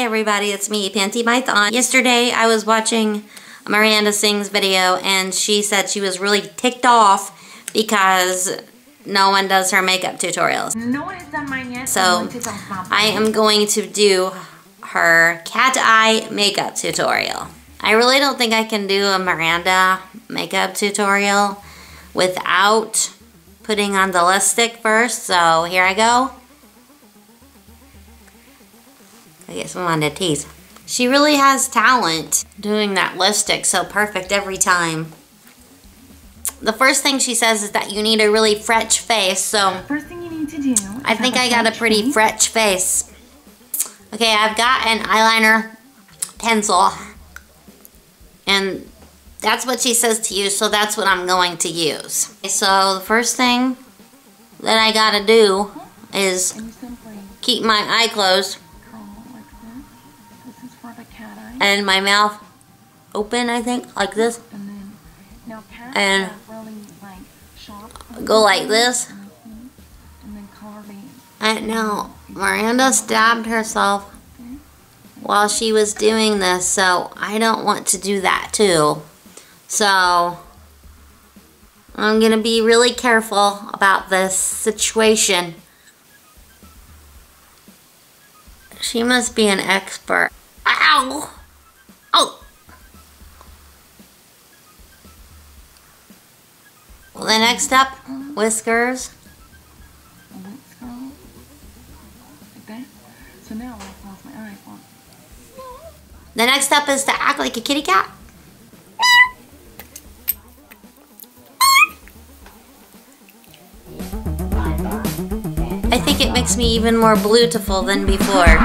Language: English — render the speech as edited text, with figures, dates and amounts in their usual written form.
everybody, it's me, Panty Python. Yesterday I was watching Miranda Sings video and she said she was really ticked off because no one does her makeup tutorials. No one has done mine yet. So I am going to do her cat eye makeup tutorial. I really don't think I can do a Miranda makeup tutorial without putting on the lipstick first, so here I go. I get some on the teeth. She really has talent doing that lipstick so perfect every time. The first thing she says is that you need a really fresh face, so first thing you need to do, I think I got a pretty fresh face. Okay, I've got an eyeliner pencil, and that's what she says to use, so that's what I'm going to use. Okay, so the first thing that I gotta do is keep my eye closed and my mouth open, I think, like this, and go like this. And now Miranda stabbed herself while she was doing this, so I don't want to do that too. So I'm gonna be really careful about this situation. She must be an expert. Ow! Oh! Well, the next step, whiskers. Like that. So now I'll close my eyes. The next step is to act like a kitty cat. I think it makes me even more beautiful than before.